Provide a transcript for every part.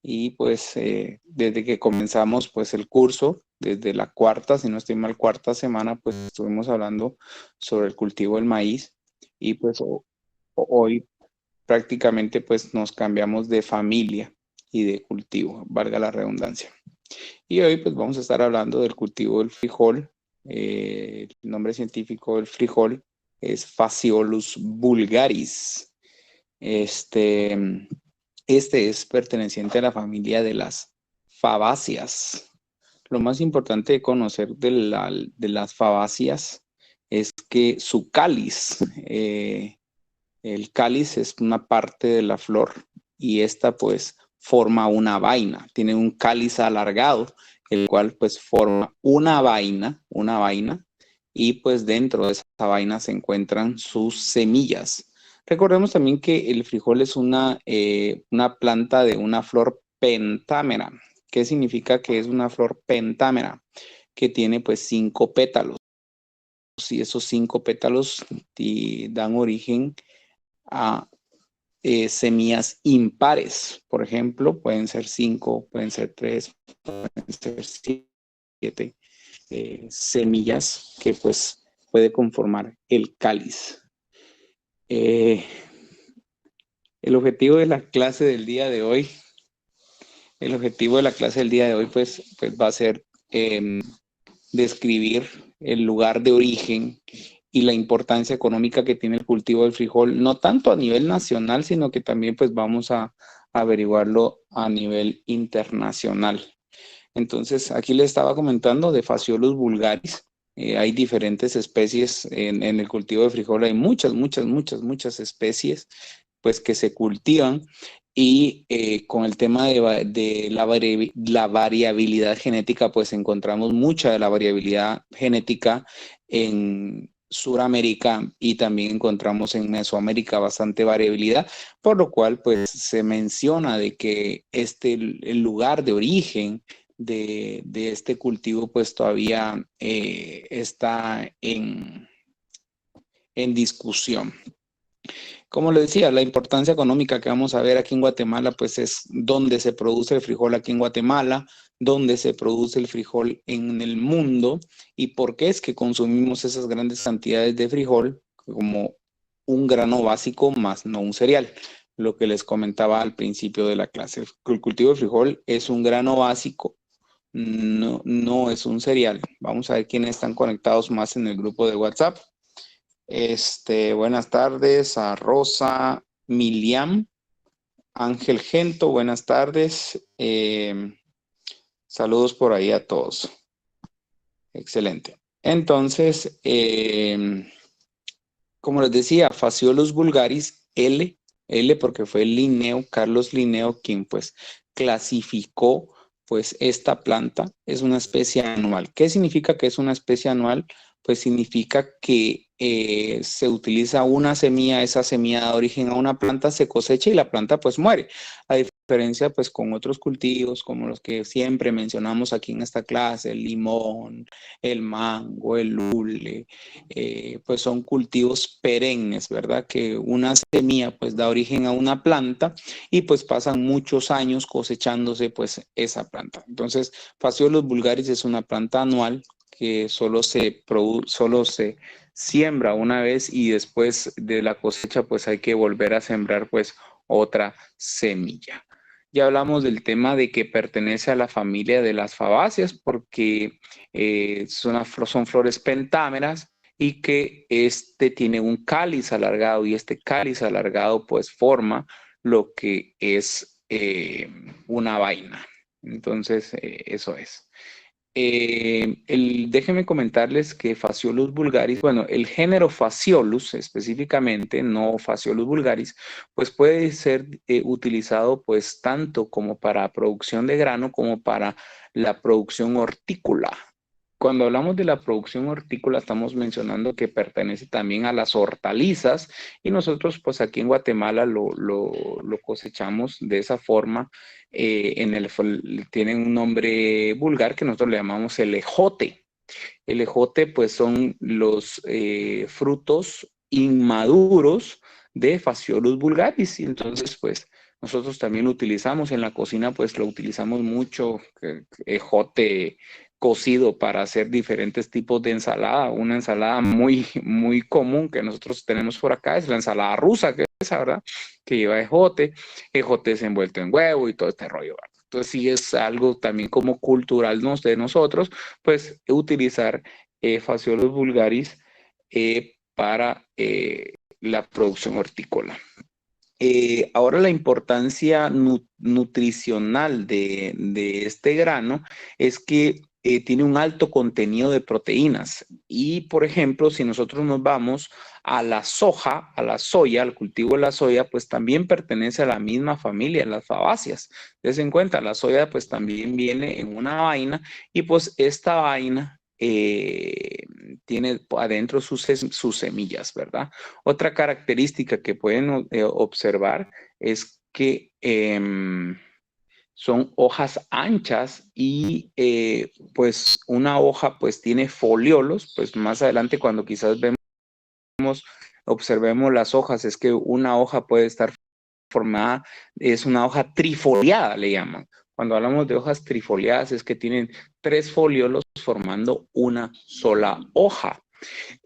y pues desde que comenzamos pues el curso, desde la cuarta, si no estoy mal, cuarta semana, pues estuvimos hablando sobre el cultivo del maíz y pues hoy prácticamente pues nos cambiamos de familia y de cultivo, valga la redundancia. Y hoy pues vamos a estar hablando del cultivo del frijol. El nombre científico del frijol es Phaseolus vulgaris. Este, este es perteneciente a la familia de las fabáceas. Lo más importante de conocer de las fabáceas es que su cáliz, el cáliz es una parte de la flor y esta pues forma una vaina, tiene un cáliz alargado, el cual pues forma una vaina y pues dentro de esa vaina se encuentran sus semillas. Recordemos también que el frijol es una planta de una flor pentámera. ¿Qué significa que es una flor pentámera? Que tiene pues 5 pétalos y esos 5 pétalos dan origen a semillas impares. Por ejemplo, pueden ser 5, pueden ser 3, pueden ser 7 semillas que pues puede conformar el cáliz. El objetivo de la clase del día de hoy, pues va a ser describir el lugar de origen y la importancia económica que tiene el cultivo del frijol, no tanto a nivel nacional, sino que también pues vamos a averiguarlo a nivel internacional. Entonces, aquí le estaba comentando de Phaseolus vulgaris. Hay diferentes especies en el cultivo de frijol, hay muchas especies pues que se cultivan y con el tema de la variabilidad genética, pues encontramos mucha de la variabilidad genética en Suramérica y también encontramos en Mesoamérica bastante variabilidad, por lo cual pues se menciona de que el lugar de origen de este cultivo pues todavía está en discusión. Como le decía, la importancia económica que vamos a ver aquí en Guatemala, pues es dónde se produce el frijol aquí en Guatemala, dónde se produce el frijol en el mundo y por qué es que consumimos esas grandes cantidades de frijol como un grano básico más no un cereal. Lo que les comentaba al principio de la clase. El cultivo de frijol es un grano básico, no es un cereal. Vamos a ver quiénes están conectados más en el grupo de WhatsApp. Buenas tardes a Rosa, Miliam, Ángel Gento, buenas tardes. Saludos por ahí a todos. Excelente. Entonces, como les decía, Phaseolus vulgaris, L porque fue Linneo, Carlos Linneo, quien pues clasificó pues esta planta, es una especie anual. ¿Qué significa que es una especie anual? Pues significa que se utiliza una semilla, esa semilla da origen a una planta, se cosecha y la planta pues muere. A diferencia pues con otros cultivos como los que siempre mencionamos aquí en esta clase, el limón, el mango, el hule, pues son cultivos perennes, ¿verdad? Que una semilla pues da origen a una planta y pues pasan muchos años cosechándose pues esa planta. Entonces, Phaseolus vulgaris es una planta anual que solo se siembra una vez y después de la cosecha pues hay que volver a sembrar pues otra semilla. Ya hablamos del tema de que pertenece a la familia de las fabáceas porque son flores pentámeras y que este tiene un cáliz alargado y este cáliz alargado pues forma lo que es una vaina. Entonces, eso es. Déjenme comentarles que Phaseolus vulgaris, bueno, el género Phaseolus específicamente, no Phaseolus vulgaris, pues puede ser utilizado pues tanto como para producción de grano como para la producción hortícola. Cuando hablamos de la producción hortícola estamos mencionando que pertenece también a las hortalizas y nosotros pues aquí en Guatemala lo cosechamos de esa forma. Tienen un nombre vulgar que nosotros le llamamos el ejote. El ejote pues son los frutos inmaduros de Phaseolus vulgaris y entonces pues nosotros también lo utilizamos en la cocina, pues lo utilizamos mucho, ejote cocido para hacer diferentes tipos de ensalada. Una ensalada muy común que nosotros tenemos por acá es la ensalada rusa, que es esa, ¿verdad? Que lleva ejotes envuelto en huevo y todo este rollo, ¿verdad? Entonces sí es algo también como cultural de nosotros, pues utilizar Phaseolus vulgaris para la producción hortícola. Ahora la importancia nutricional de este grano es que tiene un alto contenido de proteínas y, por ejemplo, si nosotros nos vamos a la soja, a la soya, al cultivo de la soya, pues también pertenece a la misma familia, las fabáceas. Dense en cuenta, la soya pues también viene en una vaina y pues esta vaina tiene adentro sus semillas, ¿verdad? Otra característica que pueden observar es que son hojas anchas y pues una hoja pues tiene foliolos, pues más adelante cuando quizás observemos las hojas, es que una hoja puede estar formada, es una hoja trifoliada, le llaman. Cuando hablamos de hojas trifoliadas es que tienen 3 foliolos formando una sola hoja.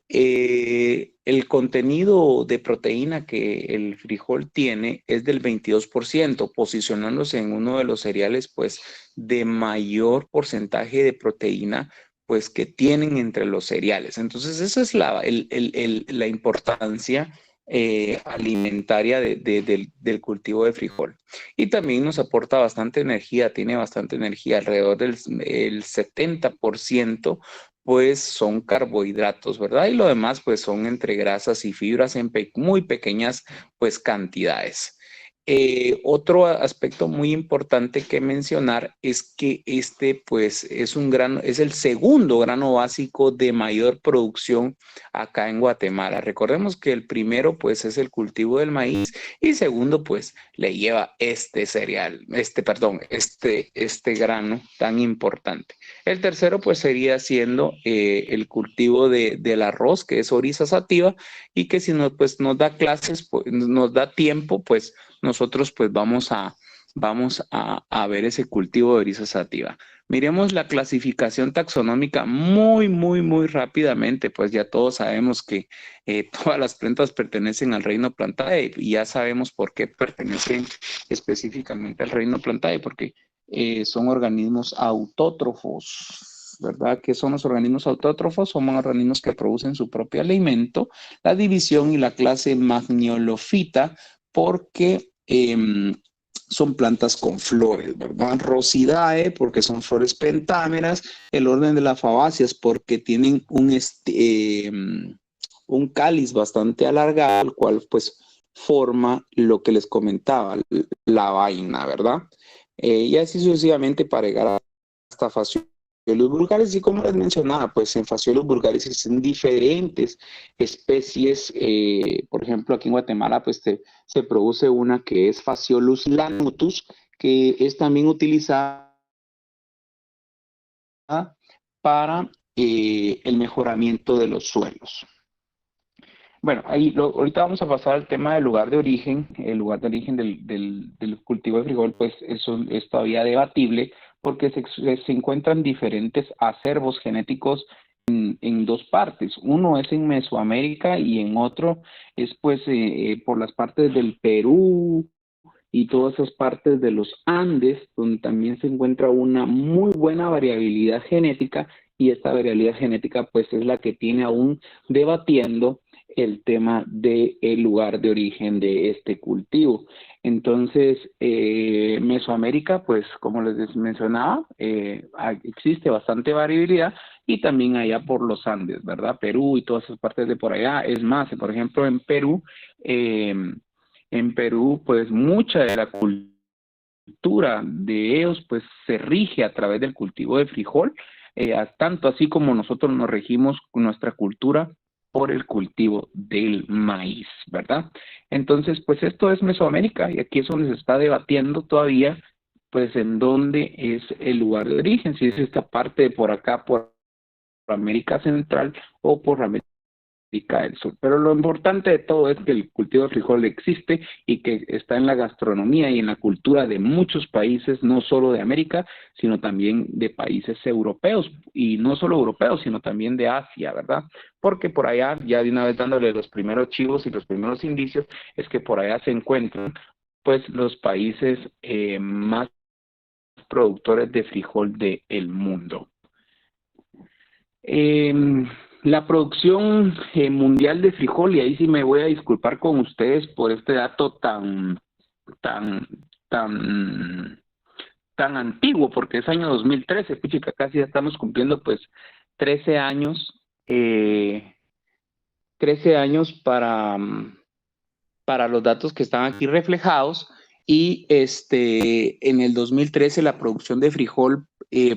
El contenido de proteína que el frijol tiene es del 22%, posicionándose en uno de los cereales pues de mayor porcentaje de proteína pues que tienen entre los cereales. Entonces esa es la importancia alimentaria del cultivo de frijol. Y también nos aporta bastante energía, tiene bastante energía, alrededor del 70% pues son carbohidratos, ¿verdad? Y lo demás pues son entre grasas y fibras en muy pequeñas pues cantidades. Otro aspecto muy importante que mencionar es que este pues es el segundo grano básico de mayor producción acá en Guatemala. Recordemos que el primero pues es el cultivo del maíz y segundo pues le lleva este cereal, este grano tan importante. El tercero pues sería siendo el cultivo del arroz, que es Oryza sativa, y que si no, pues, nos da clases, pues, nos da tiempo, pues nosotros pues vamos a ver ese cultivo de Oryza sativa. Miremos la clasificación taxonómica muy rápidamente, pues ya todos sabemos que todas las plantas pertenecen al reino Plantae y ya sabemos por qué pertenecen específicamente al reino Plantae, porque son organismos autótrofos, ¿verdad? ¿Qué son los organismos autótrofos? Son organismos que producen su propio alimento. La división y la clase Magniolofita, porque son plantas con flores, ¿verdad? Rosidae, porque son flores pentámeras. El orden de las fabáceas, porque tienen un cáliz bastante alargado, el cual pues forma lo que les comentaba, la vaina, ¿verdad? Y así sucesivamente para llegar hasta Phaseolus vulgaris, y como les mencionaba, pues en Phaseolus vulgaris existen diferentes especies. Por ejemplo, aquí en Guatemala pues se produce una que es Phaseolus lanutus, que es también utilizada para el mejoramiento de los suelos. Bueno, ahorita vamos a pasar al tema del lugar de origen. El lugar de origen del cultivo de frijol, pues eso es todavía debatible porque se encuentran diferentes acervos genéticos en dos partes. Uno es en Mesoamérica y en otro es pues por las partes del Perú y todas esas partes de los Andes, donde también se encuentra una muy buena variabilidad genética, y esta variabilidad genética pues es la que tiene aún debatiendo el tema del lugar de origen de este cultivo. Entonces, Mesoamérica, pues como les mencionaba, existe bastante variabilidad, y también allá por los Andes, ¿verdad? Perú y todas esas partes de por allá. Es más, por ejemplo, en Perú, pues mucha de la cultura de ellos, pues se rige a través del cultivo de frijol, tanto así como nosotros nos regimos con nuestra cultura por el cultivo del maíz, ¿verdad? Entonces, pues esto es Mesoamérica y aquí es donde se está debatiendo todavía, pues en dónde es el lugar de origen, si es esta parte de por acá, por América Central o por América del Sur. Pero lo importante de todo es que el cultivo de frijol existe y que está en la gastronomía y en la cultura de muchos países, no solo de América, sino también de países europeos, y no solo europeos, sino también de Asia, ¿verdad? Porque por allá, ya de una vez dándole los primeros chivos y los primeros indicios, es que por allá se encuentran pues los países más productores de frijol del mundo. Eh, la producción mundial de frijol, y ahí sí me voy a disculpar con ustedes por este dato tan, tan, tan antiguo, porque es año 2013, puchica, casi ya estamos cumpliendo pues 13 años, eh, 13 años para los datos que están aquí reflejados, y en el 2013 la producción de frijol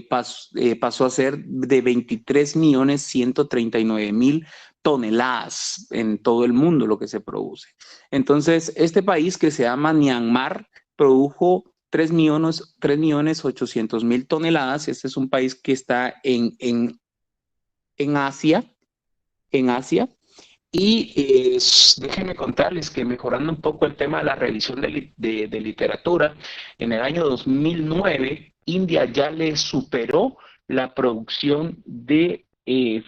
pasó a ser de 23.139.000 toneladas en todo el mundo lo que se produce. Entonces, este país que se llama Myanmar produjo 3.800.000 toneladas. Este es un país que está en Asia, en Asia. Y déjenme contarles que, mejorando un poco el tema de la revisión de literatura, en el año 2009 India ya le superó la producción de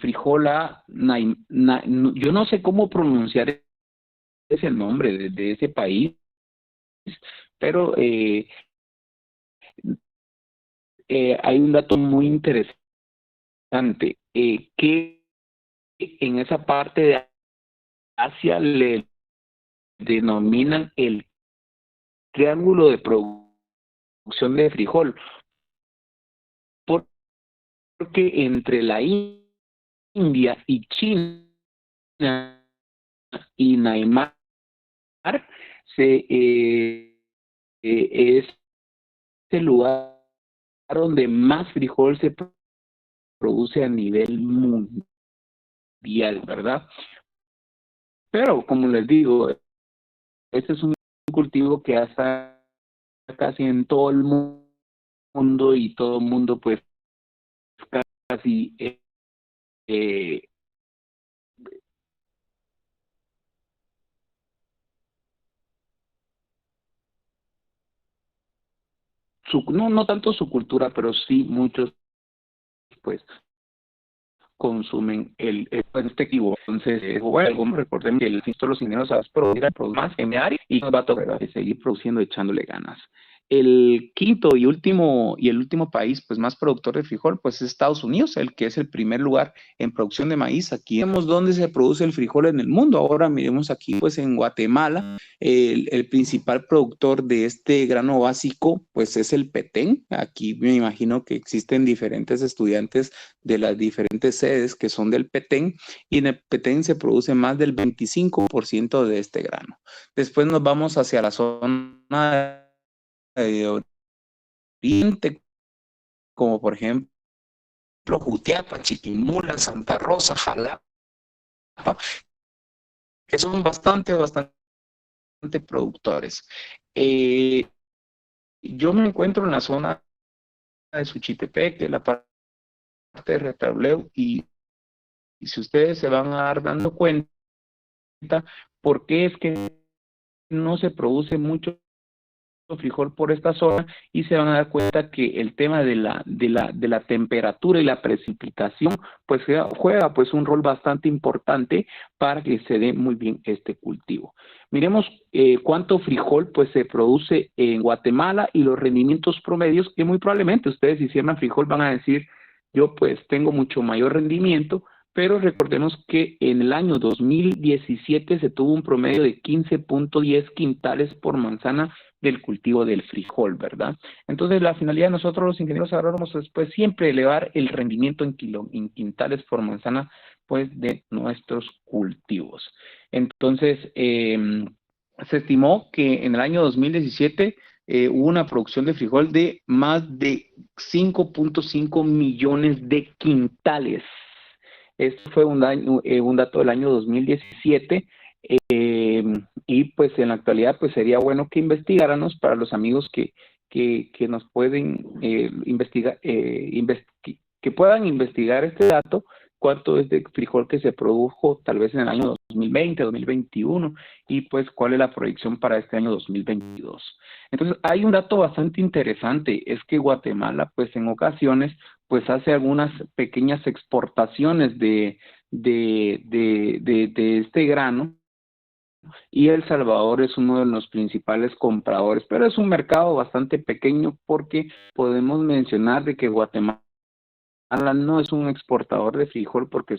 frijola. Yo no sé cómo pronunciar ese nombre de ese país, pero hay un dato muy interesante, que en esa parte de Asia le denominan el triángulo de producción de frijol, porque entre la India y China y Myanmar es el lugar donde más frijol se produce a nivel mundial, ¿verdad? Pero como les digo, este es un cultivo que está casi en todo el mundo, y todo el mundo pues casi eh, no tanto su cultura, pero sí muchos pues consumen este equivo. Entonces, bueno, recordemos que los ingenieros se va a producir más en mi área, y nos va a tocar seguir produciendo, echándole ganas. El quinto y el último país pues más productor de frijol pues es Estados Unidos, el que es el primer lugar en producción de maíz. Aquí vemos dónde se produce el frijol en el mundo. Ahora miremos aquí pues en Guatemala, el principal productor de este grano básico pues es el Petén. Aquí me imagino que existen diferentes estudiantes de las diferentes sedes que son del Petén, y en el Petén se produce más del 25% de este grano. Después nos vamos hacia la zona de oriente, como por ejemplo Jutiapa, Chiquimula, Santa Rosa, Jalapa, que son bastante productores. Yo me encuentro en la zona de Suchitepec, de la parte de Retableu, y si ustedes se van a dar dando cuenta por qué es que no se produce mucho frijol por esta zona, y se van a dar cuenta que el tema de la temperatura y la precipitación pues juega pues un rol bastante importante para que se dé muy bien este cultivo. Miremos cuánto frijol pues se produce en Guatemala y los rendimientos promedios, que muy probablemente ustedes, si siembran frijol, van a decir: yo pues tengo mucho mayor rendimiento. Pero recordemos que en el año 2017 se tuvo un promedio de 15.10 quintales por manzana del cultivo del frijol, ¿verdad? Entonces, la finalidad de nosotros los ingenieros agrónomos es pues siempre elevar el rendimiento en quintales por manzana pues de nuestros cultivos. Entonces, se estimó que en el año 2017 hubo una producción de frijol de más de 5.5 millones de quintales. Esto fue un dato del año 2017. eh, y pues en la actualidad pues sería bueno que investigáramos, para los amigos que nos pueden investigar, que puedan investigar este dato, cuánto es de frijol que se produjo tal vez en el año 2020, 2021 y pues cuál es la proyección para este año 2022. Entonces hay un dato bastante interesante, es que Guatemala pues en ocasiones pues hace algunas pequeñas exportaciones de este grano y El Salvador es uno de los principales compradores, pero es un mercado bastante pequeño porque podemos mencionar de que Guatemala no es un exportador de frijol porque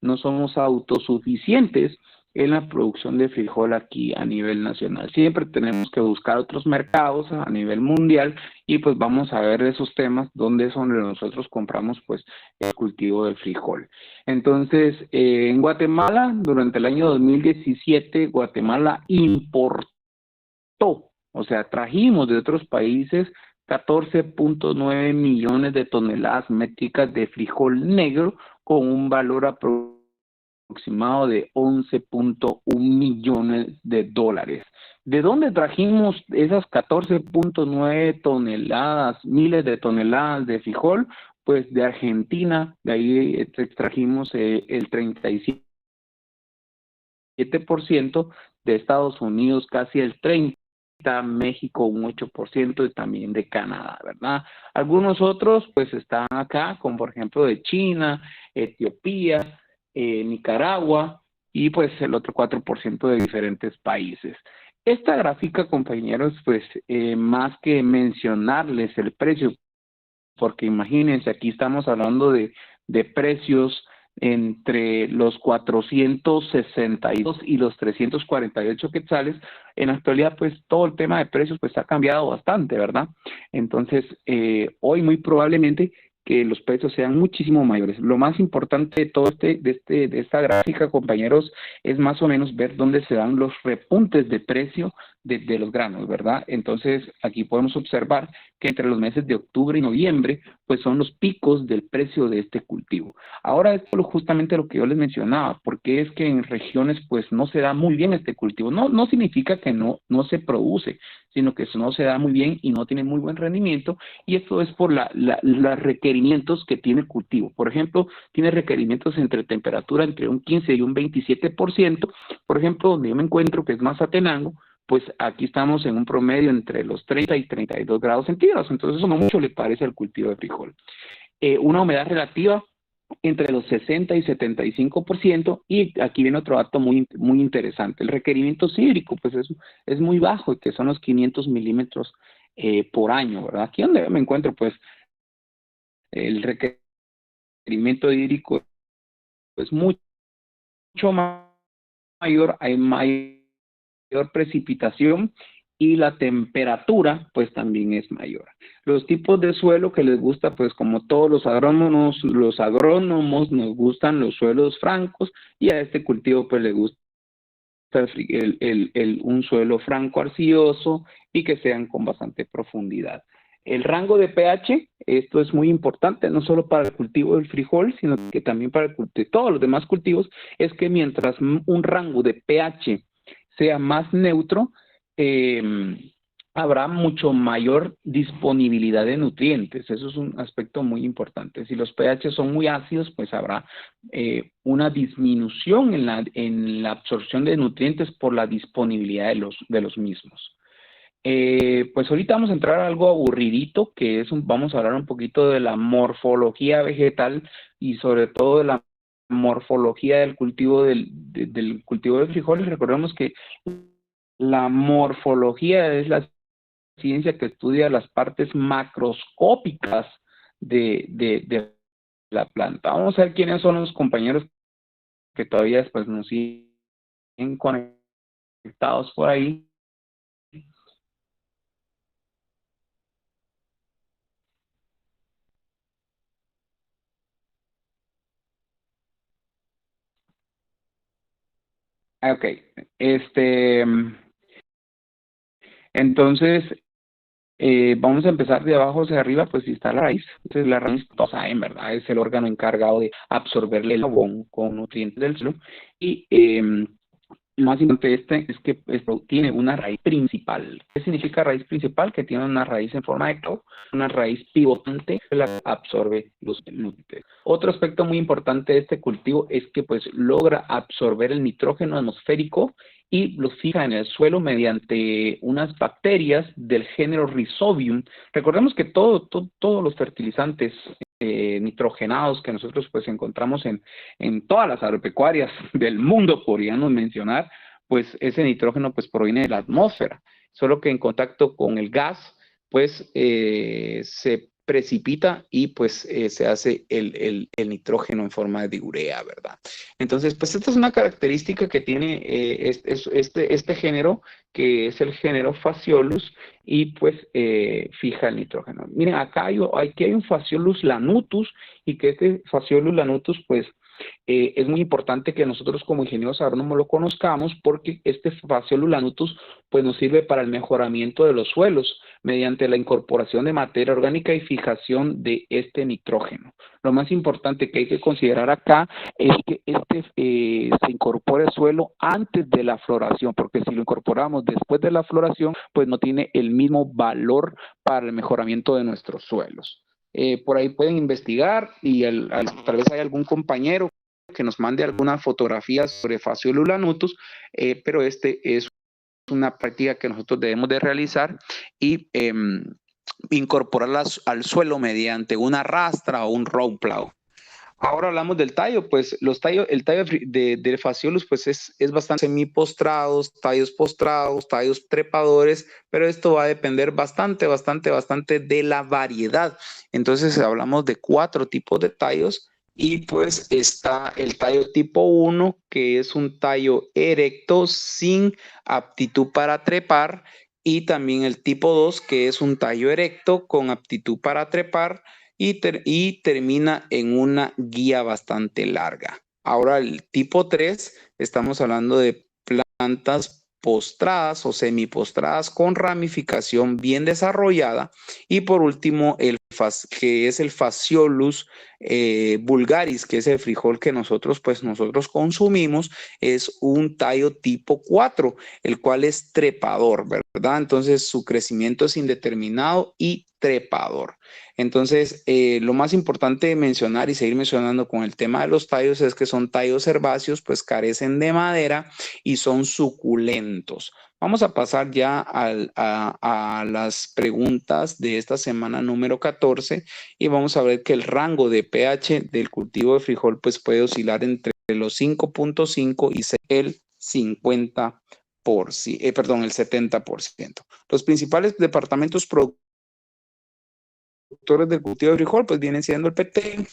no somos autosuficientes en la producción de frijol aquí a nivel nacional. Siempre tenemos que buscar otros mercados a nivel mundial y pues vamos a ver esos temas donde es donde nosotros compramos pues el cultivo del frijol. Entonces, en Guatemala, durante el año 2017, Guatemala importó, o sea, trajimos de otros países 14.9 millones de toneladas métricas de frijol negro con un valor aproximado de 11.1 millones de dólares. ¿De dónde trajimos esas 14.9 toneladas, miles de toneladas de frijol? Pues de Argentina, de ahí extrajimos el 37%, de Estados Unidos casi el 30%, México un 8% y también de Canadá, ¿verdad? Algunos otros pues están acá, como por ejemplo de China, Etiopía, Nicaragua y pues el otro 4% de diferentes países. Esta gráfica, compañeros, pues más que mencionarles el precio, porque imagínense, aquí estamos hablando de precios entre los 462 y los 348 quetzales. En la actualidad, pues todo el tema de precios pues ha cambiado bastante, ¿verdad? Entonces, hoy muy probablemente que los precios sean muchísimo mayores. Lo más importante de todo de esta gráfica, compañeros, es más o menos ver dónde se dan los repuntes de precio de los granos, ¿verdad? Entonces, aquí podemos observar que entre los meses de octubre y noviembre, pues son los picos del precio de este cultivo. Ahora, esto es justamente lo que yo les mencionaba, porque es que en regiones, pues no se da muy bien este cultivo. No significa que no se produce, sino que no se da muy bien y no tiene muy buen rendimiento, y esto es por los requerimientos que tiene el cultivo. Por ejemplo, tiene requerimientos entre temperatura entre un 15 y un 27%, por ejemplo, donde yo me encuentro, que es Mazatenango, pues aquí estamos en un promedio entre los 30 y 32 grados centígrados, entonces eso no mucho le parece al cultivo de frijol. Una humedad relativa entre los 60 y 75%, y aquí viene otro dato muy interesante, el requerimiento hídrico, pues es muy bajo, que son los 500 milímetros por año, ¿verdad? Aquí donde me encuentro, pues el requerimiento hídrico es mucho mayor, hay mayor precipitación y la temperatura pues también es mayor. Los tipos de suelo que les gusta, pues como todos los agrónomos nos gustan los suelos francos, y a este cultivo pues le gusta un suelo franco arcilloso y que sean con bastante profundidad. El rango de pH, esto es muy importante, no solo para el cultivo del frijol, sino que también para todos los demás cultivos, es que mientras un rango de pH sea más neutro, eh, habrá mucho mayor disponibilidad de nutrientes. Eso es un aspecto muy importante. Si los pH son muy ácidos, pues habrá una disminución en la absorción de nutrientes por la disponibilidad de los mismos. Pues ahorita vamos a entrar a algo aburridito, que es vamos a hablar un poquito de la morfología vegetal y sobre todo de la morfología del cultivo del cultivo de frijoles. Recordemos que la morfología es la ciencia que estudia las partes macroscópicas de la planta. Vamos a ver quiénes son los compañeros que todavía después nos siguen conectados por ahí. Ok, este, entonces vamos a empezar de abajo hacia arriba, pues si está la raíz. Entonces la raíz, todos saben, ¿verdad? Es el órgano encargado de absorberle el jabón con nutrientes del suelo. Y Lo más importante es que esto tiene una raíz principal. ¿Qué significa raíz principal? Que tiene una raíz en forma de clavo, una raíz pivotante que la absorbe los nutrientes. Otro aspecto muy importante de este cultivo es que pues logra absorber el nitrógeno atmosférico y lo fija en el suelo mediante unas bacterias del género Rhizobium. Recordemos que todos los fertilizantes nitrogenados que nosotros pues encontramos en todas las agropecuarias del mundo, podríamos mencionar, pues ese nitrógeno pues proviene de la atmósfera, solo que en contacto con el gas pues se precipita y pues se hace el nitrógeno en forma de diurea, ¿verdad? Entonces, pues esta es una característica que tiene este género, que es el género Phaseolus, y pues fija el nitrógeno. Miren, aquí hay un Phaseolus lanutus, y que este Phaseolus lanutus pues es muy importante que nosotros como ingenieros agrónomos lo conozcamos, porque este Phaseolus lanutus pues nos sirve para el mejoramiento de los suelos mediante la incorporación de materia orgánica y fijación de este nitrógeno. Lo más importante que hay que considerar acá es que se incorpore al suelo antes de la floración, porque si lo incorporamos después de la floración, pues no tiene el mismo valor para el mejoramiento de nuestros suelos. Por ahí pueden investigar y tal vez hay algún compañero que nos mande algunas fotografías sobre Phaseolus lanutus, pero este es una práctica que nosotros debemos de realizar y incorporarlas al suelo mediante una rastra o un row plow. Ahora hablamos del tallo, pues el tallo de Phaseolus pues es bastante semipostrados, tallos trepadores, pero esto va a depender bastante de la variedad. Entonces hablamos de 4 tipos de tallos y pues está el tallo tipo 1, que es un tallo erecto sin aptitud para trepar, y también el tipo 2, que es un tallo erecto con aptitud para trepar y termina en una guía bastante larga. Ahora el tipo 3, estamos hablando de plantas postradas o semipostradas con ramificación bien desarrollada. Y por último, que es el Phaseolus vulgaris, que es el frijol que nosotros consumimos, es un tallo tipo 4, el cual es trepador, ¿verdad? Entonces su crecimiento es indeterminado y trepador. Entonces, lo más importante de mencionar y seguir mencionando con el tema de los tallos es que son tallos herbáceos, pues carecen de madera y son suculentos. Vamos a pasar ya a las preguntas de esta semana número 14 y vamos a ver que el rango de pH del cultivo de frijol pues puede oscilar entre los 5.5 y el 50%, el 70%. Los principales departamentos productores del cultivo de frijol pues vienen siendo el Petén,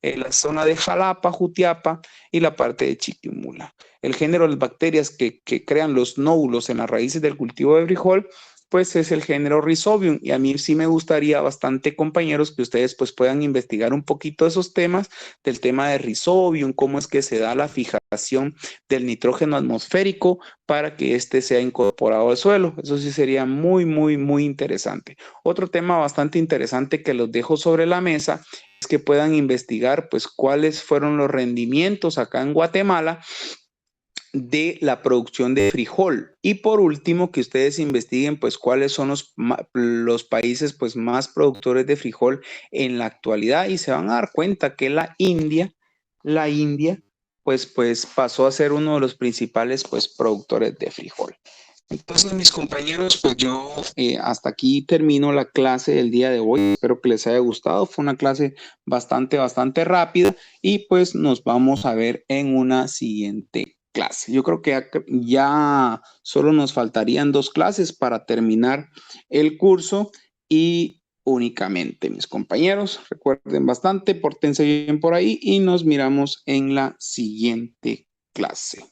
la zona de Jalapa, Jutiapa y la parte de Chiquimula. El género de las bacterias que crean los nódulos en las raíces del cultivo de frijol pues es el género Rhizobium, y a mí sí me gustaría bastante, compañeros, que ustedes pues puedan investigar un poquito esos temas, del tema de Rhizobium, cómo es que se da la fijación del nitrógeno atmosférico para que éste sea incorporado al suelo. Eso sí sería muy interesante. Otro tema bastante interesante que los dejo sobre la mesa es que puedan investigar pues cuáles fueron los rendimientos acá en Guatemala de la producción de frijol. Y por último, que ustedes investiguen pues cuáles son los países pues más productores de frijol en la actualidad, y se van a dar cuenta que la India pues pasó a ser uno de los principales pues productores de frijol. Entonces, mis compañeros, pues yo hasta aquí termino la clase del día de hoy. Espero que les haya gustado. Fue una clase bastante rápida, y pues nos vamos a ver en una siguiente clase. Yo creo que ya solo nos faltarían 2 clases para terminar el curso, y únicamente, mis compañeros, recuerden bastante, pórtense bien por ahí y nos miramos en la siguiente clase.